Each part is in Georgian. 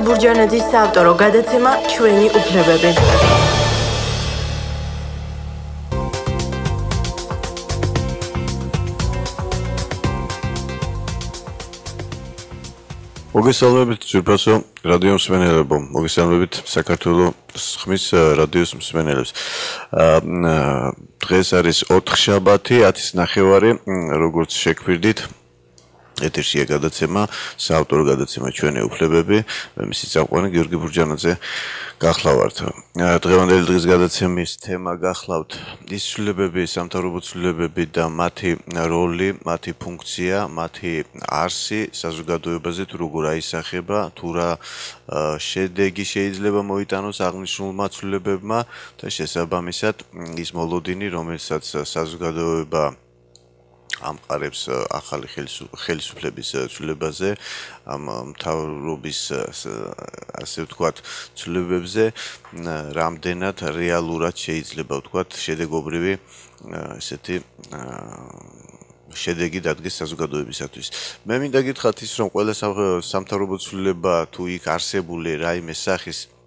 ბურჯანაძის საავტორო გადაცემა ჩვენი უფლებები. მოგესალმებით ძვირფასო რადიო მსმენელებო, მოგესალმებით საქართველოს ხმის რადიოს მსმენელებს. დღეს არის 4 შაბათი, 10:30, როგორც შეგვირდით. ეთერშია გადაცემა, საავტორო გადაცემა ჩვენი უფლებები, მისი წამყვანი გიორგი ბურჯანაძე გახლავართ. დღევანდელი დღის გადაცემის თემა გახლავთ ის ცვლილებები, სამთავრობო ცვლილებები და მათი როლი, მათი ფუნქცია, მათი არსი საზოგადოებაზე თუ როგორ აისახება, თუ რა შედეგი შეიძლება მოიტანოს აღნიშნულმა ცვლილებებმა და შესაბამისად ის მოლოდინი, რომელსაც საზოგადოება ამყარებს ახალი ხელისუფლების ცვლილებაზე, ამ მთავრობის ასე ვთქვათ ცვლილებებზე, რამდენად რეალურად შეიძლება ვთქვათ შედეგობრივი ესეთი შედეგი დადგეს საზოგადოებისათვის. მე მინდა გითხრათ ის, რომ ყველა სამთავრობო ცვლილება თუ იქ არსებული რაიმე სახის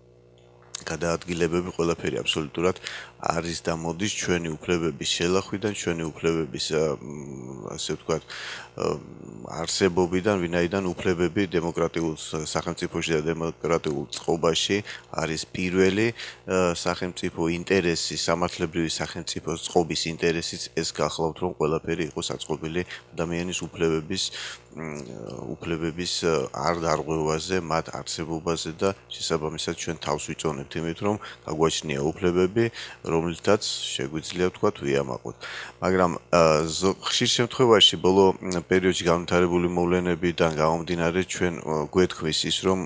გადაადგილებები ყველაფერი აბსოლუტურად არის და მოდის ჩვენი უფლებების შელახვიდან, ჩვენი უფლებების ასე ვთქვათ არსებობიდან, ვინაიდან უფლებები დემოკრატიულ სახელმწიფოში და დემოკრატიულ წყობაში არის პირველი სახელმწიფო ინტერესი, სამართლებრივი სახელმწიფო წყობის ინტერესიც ეს გახლავთ, რომ ყველაფერი იყოს აწყობილი ადამიანის უფლებების არ დარღვევაზე, მათ არსებობაზე და შესაბამისად ჩვენ თავს ვიწონებთ იმით, რომ გაგვაჩნია უფლებები, რომლითაც შეგვიძლია ვთქვათ ვიამაყოთ. მაგრამ ხშირ შემთხვევაში ბოლო პერიოდში განვითარებული მოვლენებიდან გამომდინარე ჩვენ გვეთქმის ის, რომ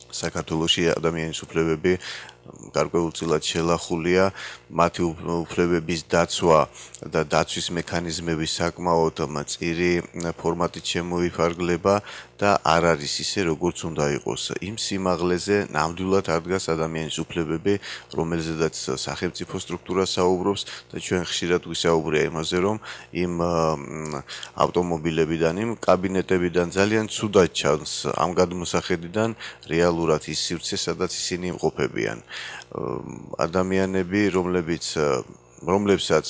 საქართველოში ადამიანის უფლებები გარკვეულწილად შელახულია, მათი უფლებების დაცვა და დაცვის მექანიზმები საკმაოდ მწირი ფორმატით შემოიფარგლება და არ არის ისე, როგორც უნდა იყოს. იმ სიმაღლეზე ნამდვილად არ დგას ადამიანის უფლებები, რომელზედაც სახელმწიფო სტრუქტურა საუბრობს და ჩვენ ხშირად ვისაუბრია იმაზე, რომ იმ ავტომობილებიდან, იმ კაბინეტებიდან ძალიან ცუდად ჩანს ამ გადმოსახედიდან რეალურად ის სივრცე, სადაც ისინი იმყოფებიან. ადამიანები, რომლებსაც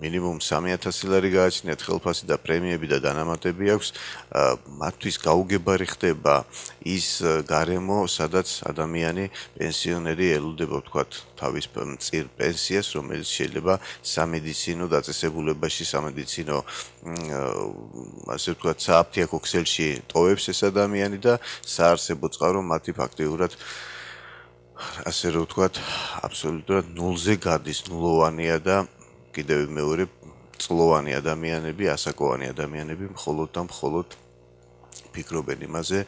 მინიმუმ 3,000 ლარი გააჩნიათ ხელფასი და პრემიები და დანამატები აქვს, მათთვის გაუგებარი ხდება ის გარემო, სადაც ადამიანი პენსიონერი ელოდება ვთქვათ თავის მწირ პენსიას, რომელიც შეიძლება სამედიცინო დაწესებულებაში, სამედიცინო ასე ვთქვათ სააფთიაქო ქსელში ტოვებს ეს ადამიანი და საარსებო წყარო მათი ფაქტიურად ასე რომ ვთქვათ, აბსოლუტურად ნულზე გადის, ნულოვანია და კიდევ მეორე წლოვანი ადამიანები, ასაკოვანი ადამიანები მხოლოდ და მხოლოდ ფიქრობენ იმაზე,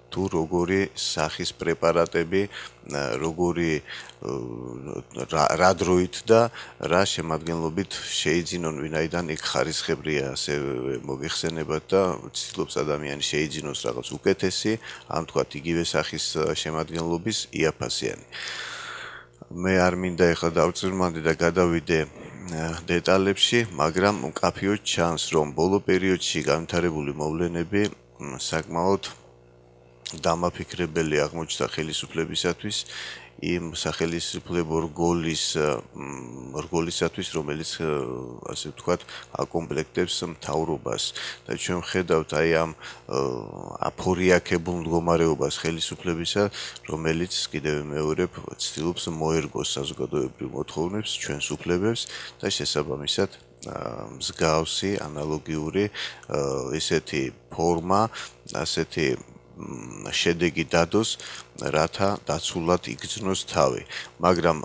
თუ როგორი სახის პრეპარატები, როგორი რა დროით და რა შემადგენლობით შეიძინონ, ვინაიდან იქ ხარისხებრია ასევე მოგეხსენებათ და ცდილობს ადამიანი შეიძინოს რაღაც უკეთესი, ან თქვათ იგივე სახის შემადგენლობის იაფასიანი. მე არ მინდა ეხლა დავწირმანდი და გადავიდე დეტალებში, მაგრამ მკაფიოდ ჩანს, რომ ბოლო პერიოდში განვითარებული მოვლენები საკმაოდ დამაფიქრებელი აღმოჩნდა ხელისუფლებისათვის, იმ სახელისუფლებო რგოლისათვის, რომელიც ასე ვთქვათ, აკომპლექტებს მთავრობას და ჩვენ ვხედავთ აი ამ აფორიაქებულ მდგომარეობას ხელისუფლებისა, რომელიც კიდევ მეორე ცდილობს მოერგოს საზოგადოებრივ მოთხოვნებს, ჩვენს უფლებებს და შესაბამისად მსგავსი ანალოგიური ესეთი ფორმა, ასეთი შედეგი დადოს, რათა დაცულად იგრძნოს თავი. მაგრამ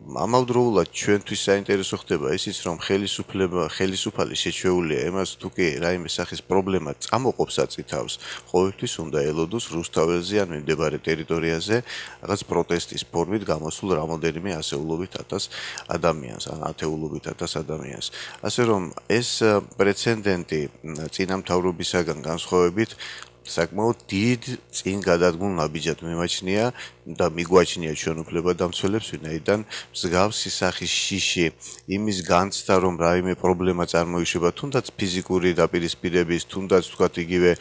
ამავდროულად ჩვენთვის საინტერესო ხდება ისიც, რომ ხელისუფალი შეჩვეულია იმას, თუ კი რაიმე სახის პრობლემა წამოყოფს აწითავს, ყოველთვის უნდა ელოდოს რუსთაველზე ან მიმდებარე ტერიტორიაზე რაღაც პროტესტის ფორმით გამოსულ რამოდენიმე ასეულობით ათას ადამიანს, ან ათეულობით ათას ადამიანს. ასე რომ ეს პრეცედენტი წინამთავრობისაგან განსხვავებით საკმაოდ დიდ წინ გადადგმულ ნაბიჯად მიმაჩნია და მიგვაჩნია ჩვენ უფლებადამცველებს, ვინაიდან მსგავსი სახის შიში იმის განცდა, რომ რაიმე პრობლემა წარმოიშობა, თუნდაც ფიზიკური დაპირისპირების, თუნდაც თქვათ იგივე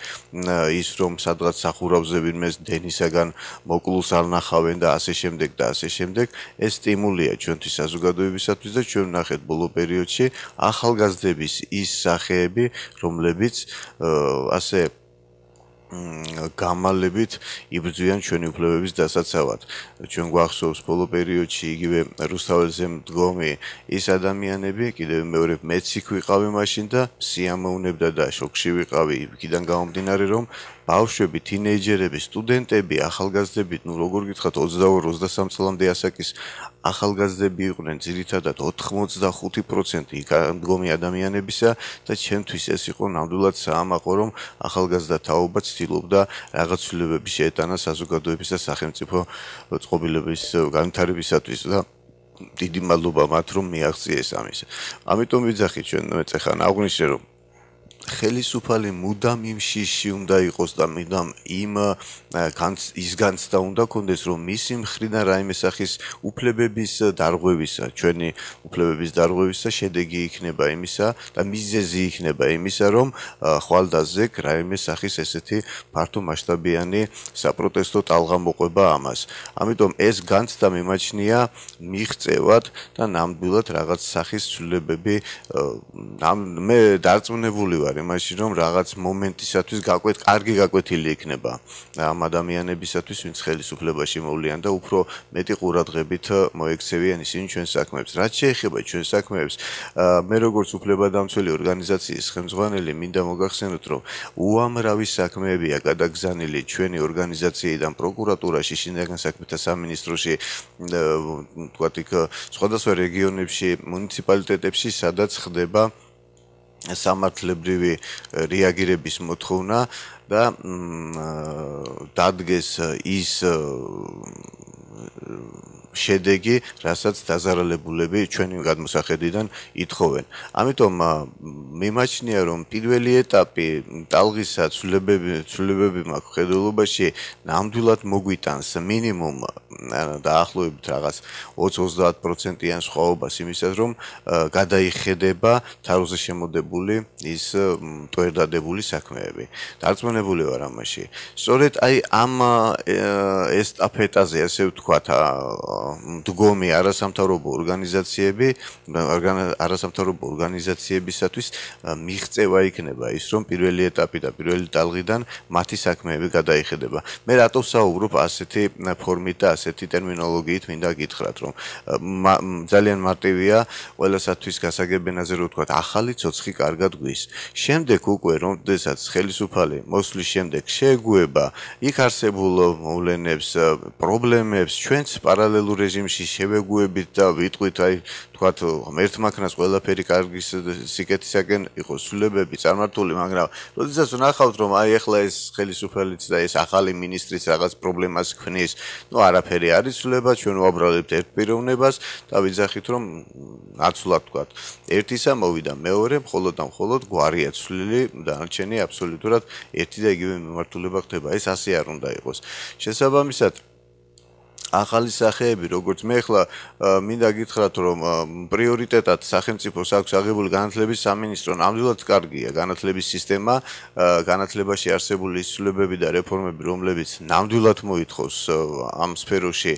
ის, რომ სადღაც სახურავზე ვინმეს დენისაგან მოკლულს არ ნახავენ და ასე შემდეგ და ასე შემდეგ, ეს სტიმულია ჩვენთვის საზოგადოებისათვის და ჩვენ ვნახეთ ბოლო პერიოდში ახალგაზრდების ის სახეები, რომლებიც ასე გამალებით იბრძვიან ჩვენი უფლებების დასაცავად. ჩვენ გვახსოვს ბოლო პერიოდში იგივე რუსთაველზე მდგომი ის ადამიანები, კიდევ მეორე მეც იქ ვიყავი მაშინ და სიამოვნებდა და შოკში ვიყავი იქიდან გამომდინარე, რომ ბავშვები, თინეიჯერები, სტუდენტები, ახალგაზრდები, როგორ გითხრათ 22-23 წლამდე ასაკის ახალგაზრდები იყვნენ ძირითადად 85% იქ მდგომი ადამიანებისა და ჩემთვის ეს იყო ნამდვილად საამაყო, რომ ახალგაზრდა თაობა ცდილობდა რაღაც ცვლილებები შეეტანა საზოგადოების და სახელმწიფო წყობილების განვითარებისათვის და დიდი მადლობა მათ, რომ მიაღწიეს ამის. ამიტომ ვიძახით ჩვენ ეხლა აღვნიშნე, რომ ხელისუფალი მუდამ იმ შიში უნდა იყოს და მუდამ ის განცდა უნდა კონდეს, რომ მისი მხრიდან რაიმე სახის უფლებების დარღვევისა, ჩვენი უფლებების დარღვევისა შედეგი იქნება იმისა და მიზეზი იქნება იმისა, რომ ხვალდაზე რაიმე სახის ესეთი ფართო მასშტაბიანი საპროტესტო ტალღა მოყვება ამას. ამიტომ ეს განცდა მიმაჩნია მიღწევად და ნამდვილად რაღაც სახის ცვლილებები მე დარწმუნებული ვარ იმაში, რომ რაღაც მომენტისათვის კარგი გაკვეთილი იქნება ამ ადამიანებისათვის, ვინც ხელისუფლებაში მოვლიან და უფრო მეტი ყურადღებით მოექცევიან ისინი ჩვენ საქმეებს. რაც შეეხება ჩვენ საქმეებს, მე როგორც უფლებადამცველი ორგანიზაციის ხელმძღვანელი მინდა მოგახსენოთ, რომ უამრავი საქმეებია გადაგზავნილი ჩვენი ორგანიზაციიდან პროკურატურაში, შინაგან საქმეთა სამინისტროში, თქვათ იქ სხვადასხვა რეგიონებში, მუნიციპალიტეტებში, სადაც ხდება სამართლებრივი რეაგირების მოთხოვნა და დადგეს ის შედეგი, რასაც დაზარალებულები ჩვენი გადმოსახედიდან ითხოვენ. ამიტომ მიმაჩნია, რომ პირველი ეტაპი ტალღისა ცვლილებები მაქვს ხედულობაში ნამდვილად მოგვიტანს მინიმუმ დაახლოებით რაღაც 20-30%-იან სხვაობას იმისას, რომ გადაიხედება თავზე შემოდებული ის ტვერდადებული საქმეები. დარწმუნებული ვარ ამაში. სწორედ აი ამ ესტაფეტაზე, ასე ვთქვათ, მდგომი არასამთავრობო ორგანიზაციებისათვის მიღწევა იქნება ის, რომ პირველი ეტაპი და პირველი ტალღიდან მათი საქმეები გადაიხედება. მე რატო ვსაუბრობ ასეთი ფორმით და ასეთი ტერმინოლოგიით, მინდა გითხრათ, რომ ძალიან მარტივია ყველასათვის გასაგებენაზე რომ ვთქვათ, ახალი ცოცხი კარგად გვის. შემდეგ უკვე, როდესაც ხელისუფალი მოსვლის შემდეგ შეეგუება იქ არსებულ მოვლენებს, პრობლემებს, ჩვენც პარალელურ რეჟიმში შევეგუებით და ვიტყვით, აი თქვათ, ერთმანქანას ყველაფერი კარგი სიკეთისაკენ იყოს ცვლილებები წარმართული, მაგრამ როდესაც ვნახავთ, რომ აი ახლა ეს ხელისუფალიც და ეს ახალი მინისტრიც რაღაც პრობლემას ქმნის, არაფერი არის ცვლილება, ჩვენ ვაბრალებთ ერთ პიროვნებას და ვიძახით, რომ ნაცვლად თქვათ, ერთისა მოვიდა მეორე, მხოლოდ და მხოლოდ გვარია ცვლილი, დანარჩენი აბსოლუტურად ერთი და იგივე მიმართულება ხდება. ეს ასე არ უნდა იყოს. შესაბამისად, ახალი სახეები, როგორც მე ახლა მინდა გითხრათ, რომ პრიორიტეტად სახელმწიფოს აქვს აღებული განათლების სამინისტრო, ნამდვილად კარგია განათლების სისტემა, განათლებაში არსებული ცვლილებები და რეფორმები, რომლებიც ნამდვილად მოითხოვს ამ სფეროში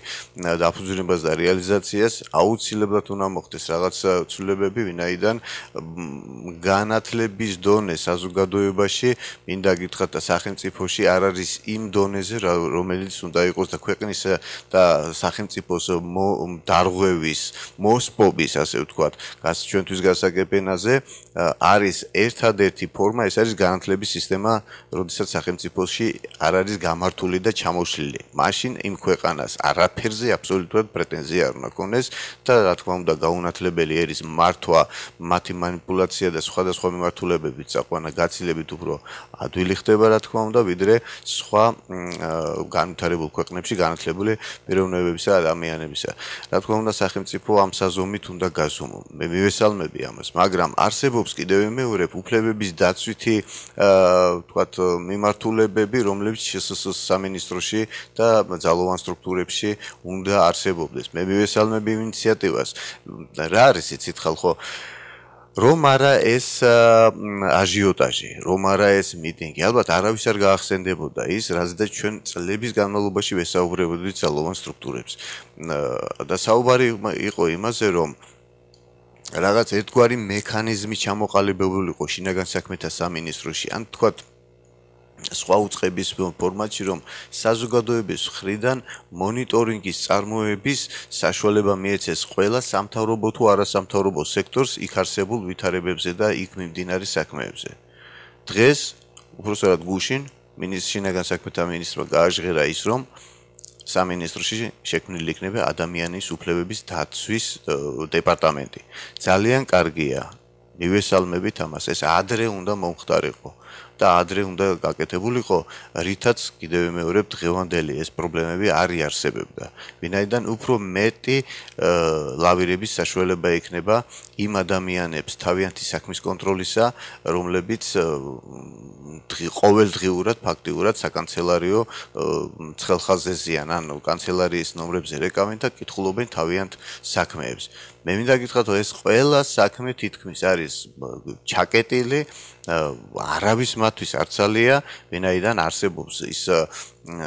დაფუძნებას და რეალიზაციას, აუცილებლად უნდა მოხდეს რაღაც ცვლილებები, ვინაიდან განათლების დონე საზოგადოებაში, მინდა გითხრათ, და სახელმწიფოში არ არის იმ დონეზე, რომელიც უნდა იყოს და ქვეყნის და სახელმწიფოს დარღვევის, მოსპობის, ასე ვთქვათ, ჩვენთვის გასაგებენაზე არის ერთადერთი ფორმა, ეს არის განათლების სისტემა, როდესაც სახელმწიფოში არ არის გამართული და ჩამოშლილი. მაშინ იმ ქვეყანას არაფერზე აბსოლუტურად პრეტენზია არ უნდა ქონდეს და რა თქმა უნდა, გაუნათლებელი ერის მართვა, მათი манипуляცია და სხვადასხვა მიმართულებებით წაყვანა გაცილებით უფრო ადვილი ხდება, რა თქმა უნდა, ვიდრე სხვა განვითარებულ ქვეყნებში განათლებული პიროვნებებისა, ადამიანებისა. Რა თქმა უნდა, სახელმწიფო ამ საზომით უნდა გაზომო. მე მივესალმები ამას, მაგრამ არსებობს კიდევ მეორე უფლებების დაცვითი თქვათ მიმართულებები, რომლებიც შსს სამინისტროში და ძალოვან სტრუქტურებში უნდა არსებობდეს. მე მივესალმები ინიციატივას. რა არის იცით ხალხო? რომ არა ეს აჟიოტაჟი, რომ არა ეს მიტინგი, ალბათ არავის არ გაახსენდებოდა ის, რაზეც ჩვენ წლების განმავლობაში ვესაუბრებოდით ძალოვან სტრუქტურებს. და საუბარი იყო იმაზე, რომ რაღაც ერთგვარი მექანიზმი ჩამოყალიბებულიყო შინაგან საქმეთა სამინისტროში, ან თქვათ სხვა უწყების ფორმატში, რომ საზოგადოების მხრიდან მონიტორინგის წარმოების საშუალება მიეცეს ყველა სამთავრობო თუ არასამთავრობო სექტორს იქ არსებულ ვითარებებზე და იქ მიმდინარე საქმეებზე. დღეს უბრალოდ გუშინ შინაგან საქმეთა მინისტრმა გააჟღერა ის, რომ სამინისტროში შექმნილი იქნება ადამიანის უფლებების დაცვის დეპარტამენტი. ძალიან კარგია. მივესალმებით ამას, ეს ადრე უნდა მომხდარიყო. და ადრე უნდა გაკეთებულიყო, რითაც კიდევ მეორე დღევანდელი ეს პრობლემები არ იარსებებდა. ვინაიდან უფრო მეტი ლავირების საშუალება ექნება იმ ადამიანებს თავიანთი საქმის კონტროლისა, რომლებიც ყოველდღიურად ფაქტიურად საკანცელარიო ცხელხაზეზიან, ან კანცელარიის ნომრებზე რეკავენ და კითხულობენ თავიანთ საქმეებს. მე მინდა გითხრათ, ეს ყველა საქმე თითქმის არის ჩაკეტილი, არავის მათთვის არ ძალია, ვინაიდან არსებობს ის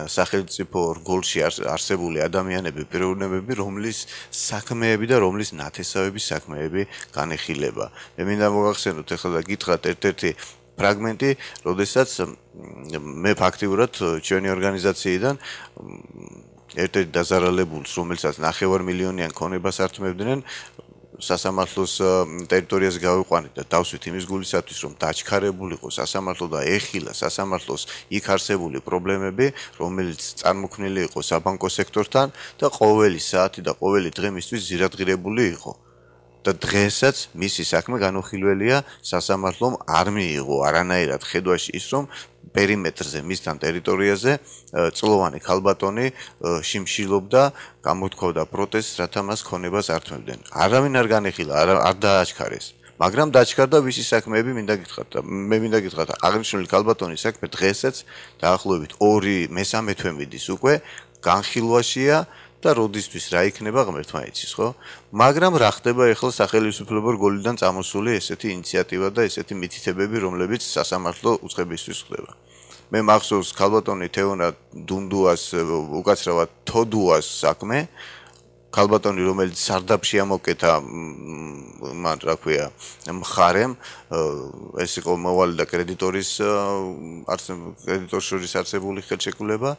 სახელმწიფო რგოლში არსებული ადამიანები, პიროვნებები, რომლის საქმეები და რომლის ნათესავების საქმეები განეხილება. მე მინდა მოგახსენოთ ახლა და გითხრათ ერთ-ერთი ფრაგმენტი, როდესაც მე ფაქტიურად ჩვენი ორგანიზაციიდან ერთ-ერთ დაზარალებულს, რომელსაც 9 მილიონიან ქონებას ართმევდნენ, სასამართლოს ტერიტორიაზე გავიყვანეთ და დავსვით იმის გულისათვის, რომ დაჩქარებულიყო სასამართლო და ეხილა სასამართლოს იქ არსებული პრობლემები, რომელიც წარმოქმნილი იყო საბანკო სექტორთან და ყოველი საათი და ყოველი დღე მისთვის ზირადღირებული იყო. და დღესაც მისი საქმე განუხილველია, სასამართლომ არ მიიღო არანაირად ხედვაში ის, რომ პერიმეტრზე მისთან ტერიტორიაზე წლოვანი ქალბატონი შიმშილობდა, გამოთქვავდა პროტესტს, რათა მას ქონებას ართმევდნენ. არავინ არ განეხილა, არ დააჩქარეს. მაგრამ დაჩქარდა ვისი საქმეები მინდა გითხრათ. მე მინდა გითხრათ, აღნიშნული ქალბატონის საქმე დღესაც დაახლოებით 2/3 თვე მიდის უკვე განხილვაშია. და როდისთვის რა იქნება ღმერთმა იცის, ხო? მაგრამ რა ხდება ახლა სახელმწიფო რგოლიდან წამოსული ესეთი ინიციატივა და ესეთი მითითებები, რომლებიც სასამართლო უწყებისთვის ხდება. მე მახსოვს ქალბატონი თეონა დუნდუას, უკაცრავად თოდუას საქმე, ქალბატონი, რომელიც სარდაფში ამოკეთა მან რა ქვია, მხარემ, ეს იყო მოვალე და კრედიტორის კრედიტორის შორის არსებული ხელშეკრულება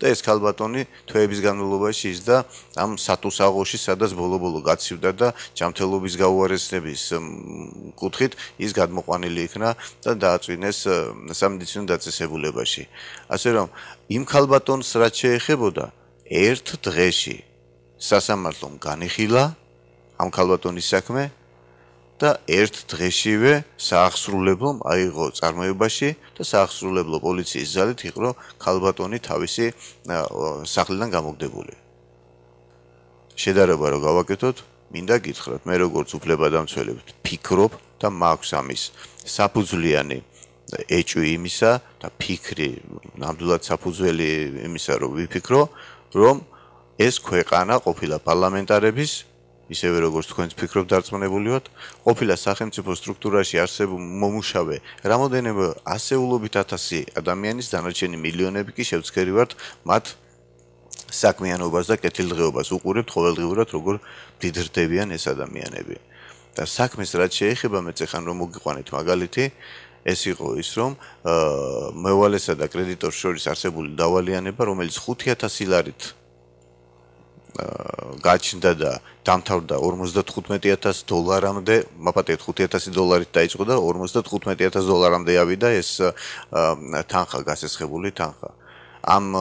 და ეს ქალბატონი თვეების განმავლობაში ისდა ამ სატუსაღოში, სადაც ბოლო-ბოლო გაცივდა და ჯანმრთელობის გაუარესების კუთხით ის გადმოყვანილი იქნა და დააწვინეს სამედიცინო დაწესებულებაში. ასე რომ, იმ ქალბატონს რაც შეეხებოდა, ერთ დღეში სასამართლომ განიხილა ამ ქალბატონის საქმე და ერთ დღეშივე საახსრულებლომ აიღო წარმოებაში და საახსრულებლო პოლიციის ძალით იყო ქალბატონი თავისი სახლიდან გამოგდებული. შედარება რო გავაკეთოთ, მინდა გითხრათ, მე როგორც უფლებადამცველი ვფიქრობ და მაქვს ამის საფუძვლიანი ეჭვი იმისა და ფიქრი ნამდვილად საფუძველი იმისა, რომ ვიფიქრო, რომ ეს ქვეყანა ყოფილა პარლამენტარების, ისევე როგორც თქვენც ფიქრობთ დარწმუნებული ვართ, ყოფილა სახელმწიფო სტრუქტურაში არსებულ მომუშავე რამოდენიმე ასეულობით ათასი ადამიანის, დანარჩენი მილიონები კი შევცქერივართ მათ საქმიანობას და კეთილდღეობას, უყურებთ ყოველდღიურად როგორ დიდრდებიან ეს ადამიანები. და საქმეს რაც შეეხება, მეც ეხან რომ მოგიყვანეთ მაგალითი, ეს იყო ის, რომ მევალესა და კრედიტორს შორის არსებული დავალიანება, რომელიც 5,000 ლარით გაჩნდა და დამთავრდა 55,000 დოლარამდე, მაპატიეთ 5,000 დოლარით დაიწყო და 55,000 დოლარამდე ავიდა ეს თანხა, გასესხებული თანხა. ამ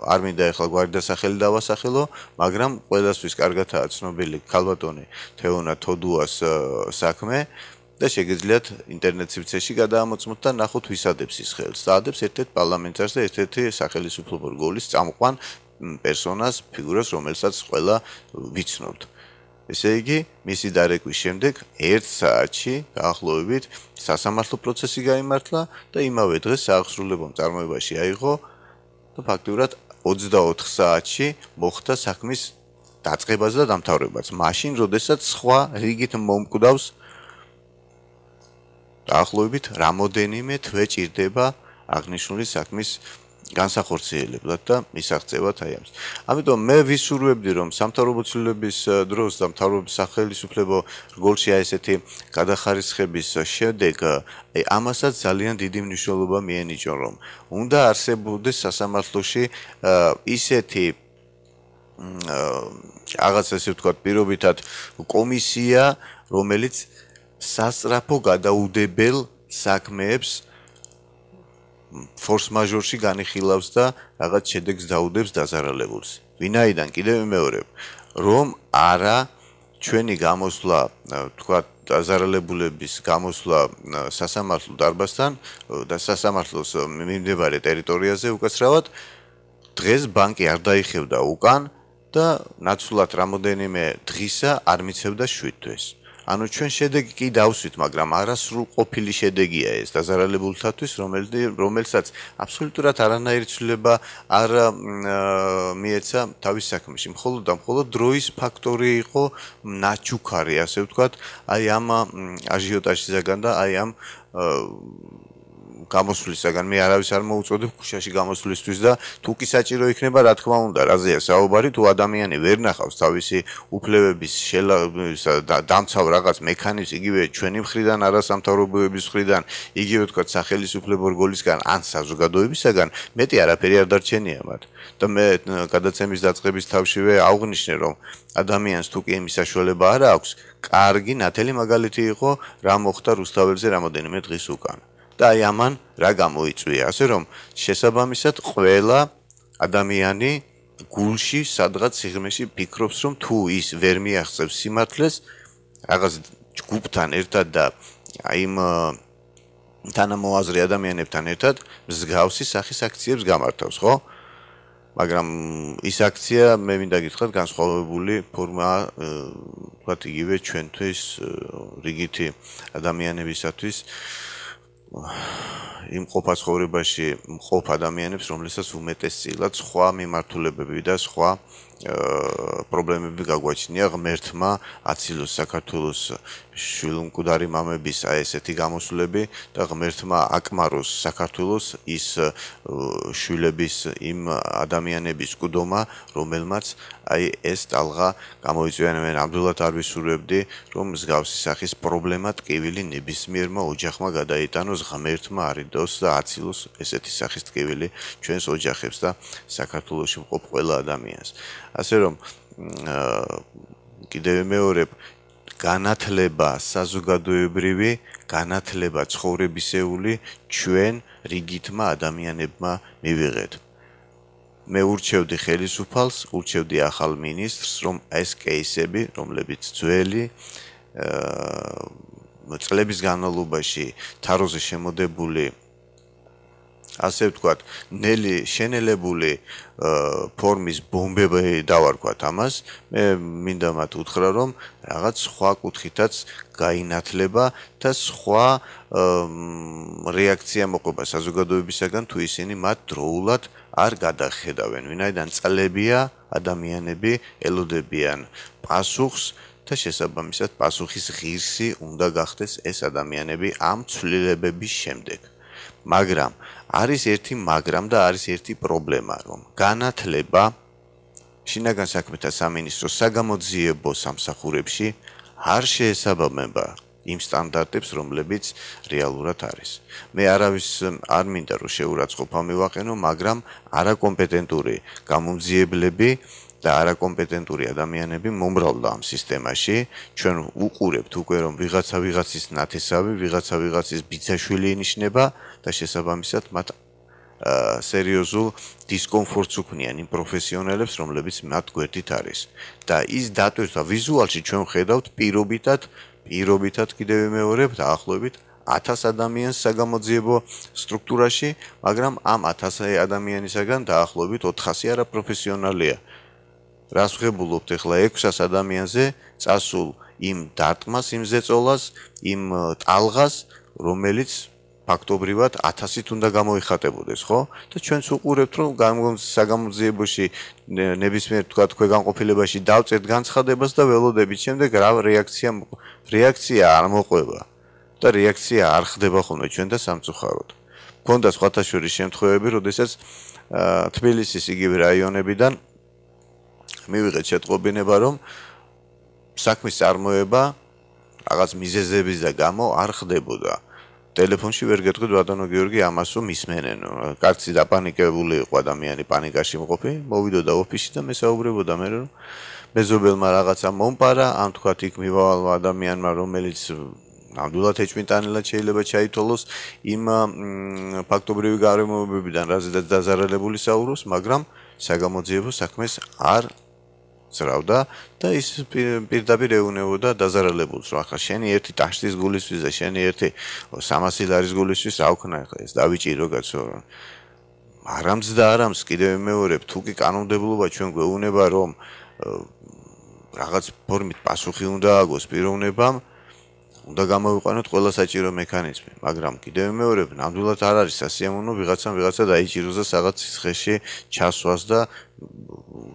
არ მინდა ახლა გვარი და სახელი დავასახელო, მაგრამ ყველასთვის კარგადაა ცნობილი ქალბატონი თეონა თოდუას საქმე და შეგიძლიათ ინტერნეტ სივრცეში გადაამოწმოთ და ნახოთ ვის ადებს ის ხელს. საადებს ერთ-ერთ პარლამენტარს და ერთ-ერთი სახელმწიფო რგოლის წამყვან პერსონას, ფიგურას, რომელსაც ყველა ვიცნობთ. ესე იგი, მისი დარეკვის შემდეგ 1 საათში დაახლოებით სასამართლო პროცესი გაიმართლა და იმავე დღეს სააღსრულებო წარმოებაში აიღო და ფაქტიურად 24 საათში მოხდა საქმის დაწყებაც და დამთავრებაც. მაშინ, როდესაც სხვა რიგით მომკვდავს დაახლოებით რამოდენიმე თვე ჭირდება აღნიშნული საქმის განსახორციელებლად და მისაღწევად აი ამის. ამიტომ მე ვისურვებდი, რომ სამთავრობო ცვლილების დროს და მთავრობის სახელმწიფო რგოლში აი ესეთი გადახარისხების შემდეგ აი ამასაც ძალიან დიდი მნიშვნელობა მიენიჭონ, რომ უნდა არსებობდეს სასამართლოში ისეთი რაღაც ესე ვთქვათ პირობითად კომისია, რომელიც სასწრაფო გადაუდებელ საქმეებს force majeure-ში განიხილავს და რაღაც შედეგს დაუდებს დაზარალებულს. ვინაიდან კიდევ ვიმეორებ, რომ არა ჩვენი გამოსვლა, ვთქვათ, დაზარალებულების გამოსვლა სასამართლო დარბაზთან და სასამართლოს მიმდებარე ტერიტორიაზე უკაცრავად დღეს ბანკი არ დაიხევდა უკან და ნაცვლად რამოდენიმე დღისა არ მიცევდა 7 თვეს. ანუ ჩვენ შედეგი კი დავსვით, მაგრამ არასრულყოფილი შედეგია ეს დაზარალებულთათვის, რომელსაც აბსოლუტურად არანაირი ცვლილება არ მიეცა თავის საქმეში. მხოლოდ დროის ფაქტორი იყო ნაჩუქარი, ასე ვთქვათ, აი ამ აჟიოტაჟისაგან და აი ამ გამოსვლისაგან. მე არავის არ მოუწოდებ ქუჩაში გამოსვლისთვის და თუ კი საჭირო იქნება, რა თქმა უნდა, რაზეა საუბარი, თუ ადამიანი ვერ ნახავს თავისი უფლებების დამცავ რაღაც მექანიზმს, იგივე ჩვენი მხრიდან, არასამთავრობოების მხრიდან, იგივე ვთქვათ, სახელმწიფო რგოლისგან ან საზოგადოებისაგან, მეტი არაფერი არ დარჩენია მათ. და მე გადაცემის დაწყების თავშივე აღვნიშნე, რომ ადამიანს თუ კი იმის საშუალება არ აქვს, კარგი ნათელი მაგალითი იყო, რა მოხდა რუსთაველზე რამოდენიმე დღის უკან. და აი ამან რა გამოიწვია, ასე რომ შესაბამისად ყველა ადამიანი გულში სადღაც სიღრმეში ფიქრობს, რომ თუ ის ვერ მიაღწევს სიმართლეს რაღაც ჯგუფთან ერთად და აი იმ თანამოაზრე ადამიანებთან ერთად მსგავსი სახის აქციებს გამართავს, ხო? მაგრამ ის აქცია მე მინდა გითხრათ განსხვავებული ფორმაა, ვთქვათ, იგივე ჩვენთვის რიგითი ადამიანებისათვის იმ ყოფა ცხოვრებაში მყოფ ადამიანებს, რომლებსაც უმეტესწილად სხვა მიმართულებები და სხვა პრობლემები გაგვაჩნია ღმერთმა აცილოს საქართველოს შვილმკვდარი მამების აი ესეთი გამოსვლები და ღმერთმა აკმაროს საქართველოს ის შვილების იმ ადამიანების მკვდომა, რომელმაც აი ეს ტალღა გამოიწვია. მე ნამდვილად არ ვისურვებდი, რომ მსგავსი სახის პრობლემა ტკივილი ნებისმიერმა ოჯახმა გადაიტანოს, ღმერთმა არიდოს და აცილოს ესეთი სახის ტკივილი ჩვენს ოჯახებს და საქართველოში მყოფ ყველა ადამიანს. ასე რომ კიდევ ვიმეორებ, განათლება საზოგადოებრივი, განათლება ცხოვრებისეული ჩვენ რიგითმა ადამიანებმა მივიღეთ. მე ურჩევდი ხელისუფალს, ურჩევდი ახალ მინისტრს, რომ ეს კეისები, რომლებიც ძველი წლების განმავლობაში თაროზე შემოდებული, ასე ვთქვათ, ნელი შენელებული ფორმის ბომბები დავარქვათ ამას, მე მინდა მათ უთხრა, რომ რაღაც სხვა კუთხითაც გაინათლება და სხვა რეაქცია მოყვება საზოგადოებისაგან, თუ ისინი მათ დროულად არ გადახედავენ, ვინაიდან წლებია ადამიანები ელოდებიან პასუხს და შესაბამისად პასუხის ღირსი უნდა გახდეს ეს ადამიანები ამ ცვლილებების შემდეგ. მაგრამ არის ერთი მაგრამ და არის ერთი პრობლემა, რომ განათლება შინაგან საქმეთა სამინისტროს საგამოძიებო სამსახურებში არ შეესაბამება იმ სტანდარტებს, რომლებიც რეალურად არის. მე არავის არ მინდა რომ შეურაცხყოფა მივაყენო, მაგრამ არაკომპეტენტური გამომძიებლები და არაკომპეტენტური ადამიანები მომრავლდა ამ სისტემაში. ჩვენ უყურებთ უკვე, რომ ვიღაცა ვიღაცის ნათესავი, ვიღაცა ვიღაცის ბიძაშვილი ინიშნება და შესაბამისად მათ სერიოზულ დისკომფორტს უქმნიან იმ პროფესიონალებს, რომლებიც მათ გვერდით არის. და ის დატვირთვა ვიზუალში ჩვენ ხედავთ პირობითად კიდევ ვიმეორებ, დაახლოებით 1000 ადამიანს საგამოძიებო სტრუქტურაში, მაგრამ ამ 1000 ადამიანისაგან დაახლოებით 400 არაპროფესიონალია. რას ვღებულობთ ახლა 600 ადამიანზე წასულ იმ დარტყმას, იმ ზეწოლას, იმ ტალღას, რომელიც ფაქტობრივად 1000-ით უნდა გამოიხატებოდეს, ხო? და ჩვენც უყურებთ, რომ საგამოძიებოში ნებისმიერ თქვა ქვეგანყოფილებაში დავწერთ განცხადებას და ველოდებით შემდეგ რა რეაქცია არ მოყვება და რეაქცია არ ხდება ხოლმე ჩვენ და სამწუხაროდ. მქონდა სხვათა შორის შემთხვევები, როდესაც თბილისის იგივე რაიონებიდან მივიღეთ შეტყობინება, რომ საქმის წარმოება რაღაც მიზეზების და გამო არ ხდებოდა. ტელეფონში ვერ გეტყვით ბატონო გიორგი ამასო მისმენენ. კაცი დაპანიკებული იყო ადამიანი პანიკაში მყოფი, მოვიდოდა ოფისში და მესაუბრებოდა მე რომ მეზობელმა რაღაცა მომპარა, ამ თქვათ იქ მივავალმა ადამიანმა, რომელიც ნამდვილად ეჭვმიტანილად შეიძლება ჩაითვალოს იმ ფაქტობრივი გარემოებებიდან, რაზედაც დაზარალებული საუბრობს, მაგრამ საგამოძიებო საქმეს არ ზრავდა და ის პირდაპირ ეუნებოდა დაზარალებულს, რომ ახლა შენი ერთი ტაშტის გულისთვის და შენი ერთი 300 ლარის გულისთვის რა ვქნა ახლა ეს დავიჭირო კაცო. არამც და არამც კიდევ მეორებ, თუ კი კანონმდებლობა ჩვენ გვეუბნება, რომ რაღაც ფორმით პასუხი უნდა აგოს პიროვნებამ, უნდა გამოვიყვანოთ ყველა საჭირო მექანიზმი, მაგრამ კიდევ მეორებ, ნამდვილად არ არის სასიამოვნო ვიღაცა დაიჭიროს და რაღაც სიცხეში ჩასვას და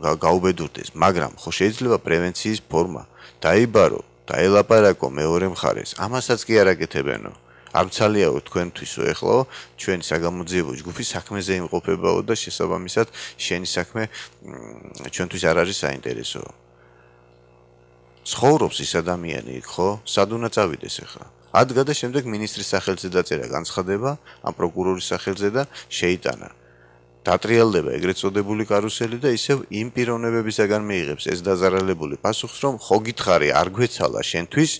გაუბედურდეს, მაგრამ ხო შეიძლება პრევენციის ფორმა დაიბარო, დაელაპარაკო მეორე მხარეს, ამასაც კი არ აკეთებენო. არ მცალიაო თქვენთვისო ეხლა ჩვენი საგამოძიებო ჯგუფი საქმეზე იმყოფებაო და შესაბამისად შენი საქმე ჩვენთვის არ არის საინტერესო. ცხოვრობს ის ადამიანი იქ, ხო? სად უნდა წავიდეს ახლა? ადგა და შემდეგ მინისტრის სახელზე დაწერა განცხადება, ამ პროკურორის სახელზე და შეიტანა. დატრიალდება ეგრეთ წოდებული კარუსელი და ისევ იმ პიროვნებებისაგან მიიღებს ეს დაზარალებული პასუხს, რომ ხო გითხარი, არ გვეცალა შენთვის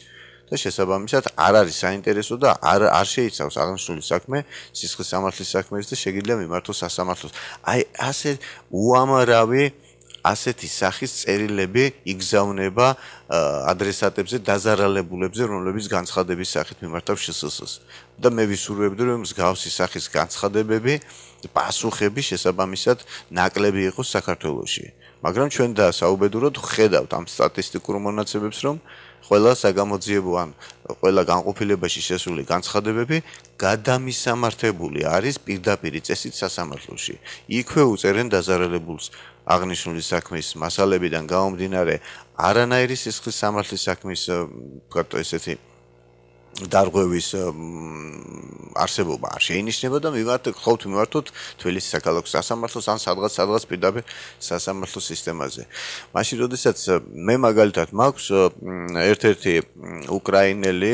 და შესაბამისად არ არის საინტერესო და არ შეიცავს აღნიშნული საქმე, სისხლის სამართლის საქმეს და შეგიძლია მიმართოს სასამართლოს. აი ასე უამრავი ასეთი სახის წერილები იგზავნება ადრესატებზე, დაზარალებულებზე, რომლებიც განცხადების სახით მიმართავ შსს-ს. და მე ვისურვებდი, რომ მსგავსი სახის განცხადებები, პასუხები შესაბამისად ნაკლები იყოს საქართველოში. მაგრამ ჩვენ და საუბედუროდ ხედავთ ამ სტატისტიკურ მონაცემებს, რომ ყველა საგამოძიებო ან ყველა განყოფილებაში შესული განცხადებები გადამისამართებული არის პირდაპირ წესით სასამართლოში. იქვე უწერენ დაზარალებულს აღნიშნული საქმის მასალებიდან გამომდინარე არანაირი სისხლის სამართლის საქმის ვთქვათ ესეთი დარღვევის არსებობა არ შეინიშნება და მივართოთ თბილისის საქალაქო სასამართლოს ან სადღაც პირდაპირ სასამართლო სისტემაზე. მაშინ როდესაც მე მაგალითად მაქვს ერთ-ერთი უკრაინელი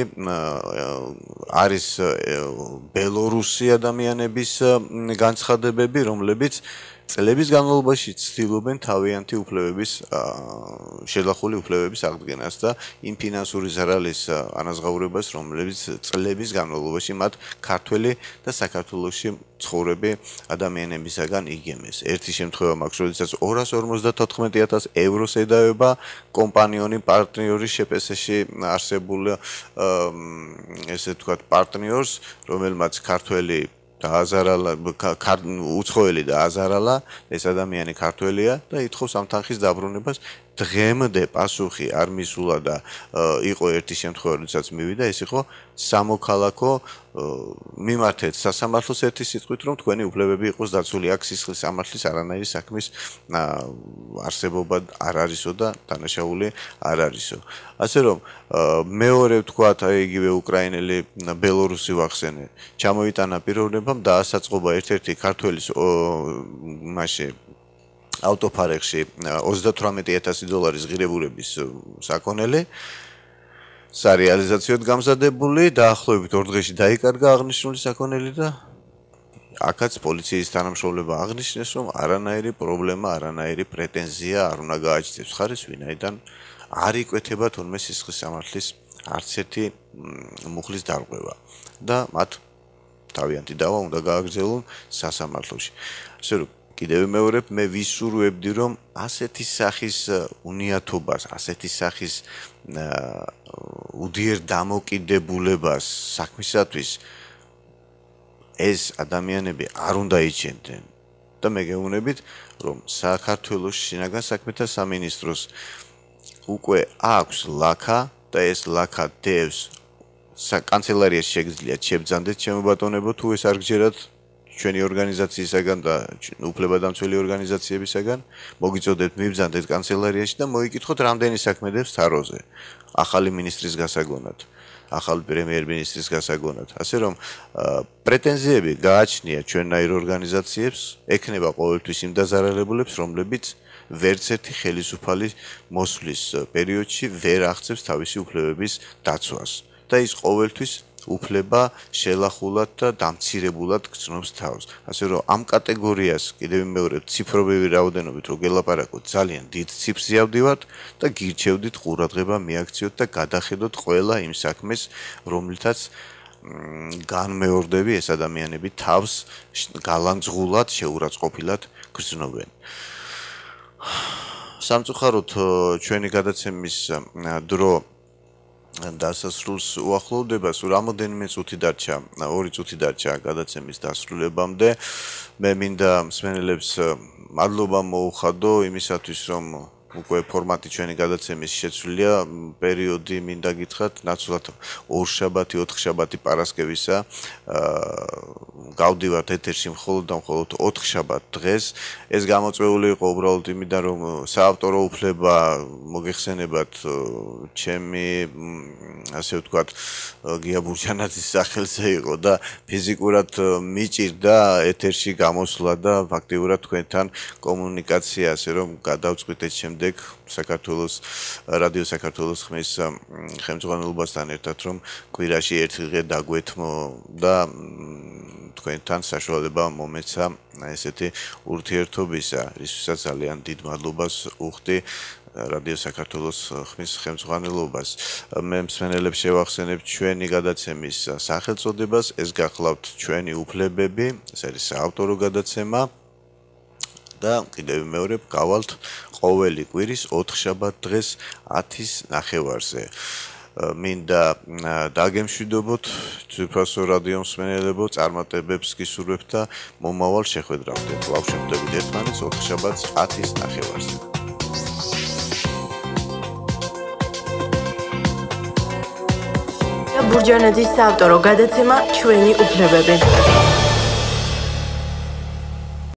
არის ბელორუსი ადამიანების განცხადებები, რომლებიც წლების განმავლობაში ცდილობენ თავიანთი უფლებების შელახული უფლებების აღდგენას და იმ ფინანსური ზარალის ანაზღაურებას, რომლებიც წლების განმავლობაში მათ ქართველი და საქართველოში ცხოვრები ადამიანებისაგან იგემეს. ერთი შემთხვევა მაქვს, როდესაც 254,000 ევროს ედავება კომპანიონი პარტნიორის შეპესეში არსებულ ესე ვთქვათ პარტნიორს, რომელმაც ქართველი დააზარალა, უცხოელი დააზარალა, ეს ადამიანი ქართველია და ითხოვს ამ თანხის დაბრუნებას. დღემდე პასუხი არ მისულა და იყო ერთი შემთხვევა, როდესაც მივიდა, ეს იყო სამოქალაქო მიმართეთ სასამართლოს ერთი სიტყვით, რომ თქვენი უფლებები იყოს დაცული, აქ სისხლის სამართლის არანაირი საქმის არსებობა არ არისო და დანაშაული არ არისო. ასე რომ მეორე ვთქვათ, აი იგივე უკრაინელი ბელორუსი ვახსენე, ჩამოიტანა პიროვნებამ დაასაწყობა ერთ-ერთი ქართველის მასში ავტოფარეხში $38,000 ღირებულების საკონელი სარეალიზაციოდ გამზადებული, დაახლოებით 2 დღეში დაიკარგა აღნიშნული საკონელი და აქაც პოლიციის თანამშრომლობა აღნიშნეს, რომ არანაირი პრობლემა, არანაირი პრეტენზია არ უნდა გააჩნდეს მხარეს, ვინაიდან არ იკვეთება თურმე სისხლის სამართლის არც ერთი მუხლის დარღვევა და მათ თავიანთი დავა უნდა გააგრძელონ სასამართლოში. ასე რომ კიდევ ვიმეორებ, მე ვისურვებდი, რომ ასეთი სახის უნიათობას, ასეთი სახის უძიერ დამოკიდებულებას საქმისათვის ეს ადამიანები არ უნდა იჩენდნენ. და მე გეუბნებით, რომ საქართველოს შინაგან საქმეთა სამინისტროს უკვე აქვს ლაქა და ეს ლაქა დევს კანცელარიაში შეგიძლიათ შებრძანდეთ ჩემო ბატონებო, თუ ეს არ გჯერათ ჩვენი ორგანიზაციისაგან და უფლებადამცველი ორგანიზაციებისაგან, მოგიწოდებთ მიბრძანდეთ კანცელარიაში და მოიკითხოთ რამდენი საქმე დევს თაროზე, ახალი მინისტრის გასაგონად, ახალი პრემიერ-მინისტრის გასაგონად. ასე რომ პრეტენზიები გააჩნია ჩვენნაირ ორგანიზაციებს, ექნება ყოველთვის იმ დაზარალებულებს, რომლებიც ვერც ერთი ხელისუფალი მოსვლის პერიოდში ვერ აღწევს თავისი უფლებების დაცვას. და ის ყოველთვის უფლება შელახულად და დამცირებულად გრძნობს თავს. ასე რომ ამ კატეგორიას კიდევ ვიმეორებ ციფრობრივი რაოდენობით რო გელაპარაკოთ, ძალიან დიდ ციფრზე ავდივართ და გირჩევდით ყურადღება მიაქციოთ და გადახედოთ ყველა იმ საქმეს, რომლითაც განმეორდები ეს ადამიანები თავს გალანძღულად, შეურაცხყოფილად გრძნობენ. სამწუხაროდ ჩვენი გადაცემის დრო დასასრულს უახლოვდება, სულ რამოდენიმე წუთი დარჩა, 2 წუთი დარჩა გადაცემის დასრულებამდე. მე მინდა მსმენელებს მადლობა მოუხადო იმისათვის, რომ უკვე ფორმატი ჩვენი გადაცემის შეცვლილია, პერიოდი მინდა გითხრათ, ნაცვლად 2 შაბათი, 4 შაბათი პარასკევისა გავდივართ ეთერში მხოლოდ და მხოლოდ 4 შაბათ დღეს. ეს გამოწვეული იყო უბრალოდ იმიდან, რომ საავტორო უფლება მოგეხსენებათ ჩემი ასე ვთქვათ გია ბურჯანაძის სახელზე იყო და ფიზიკურად მიჭირდა ეთერში გამოსვლა და ფაქტიურად თქვენთან კომუნიკაცია, ასე რომ გადავწყვიტეთ შემდეგ საქართველოს რადიო საქართველოს ხმის ხელმძღვანელობასთან ერთად, რომ კვირაში ერთი დღე დაგვეთმო და თქვენთან საშუალება მომეცა ესეთი ურთიერთობისა, რისთვისაც ძალიან დიდ მადლობას უხდი რადიო საქართველოს ხმის ხელმძღვანელობას. მე მსმენელებს შევახსენებ ჩვენი გადაცემის სახელწოდებას, ეს გახლავთ ჩვენი უფლებები, ეს არის საავტორო გადაცემა და კიდევ ვიმეორებ, გავალთ ყოველი კვირის 4 შაბათ დღეს 10-ის ნახევარზე. მინდა დაგემშვიდობოთ ძვირფასო რადიო მსმენელებო, წარმატებებს გისურვებთ და მომავალ შეხვედრამდე. კვლავ შევხვდებით ერთმანეთს 4 შაბათს 10-ის ნახევარზე. ბურჯანაძის საავტორო გადაცემა ჩვენი უფლებები.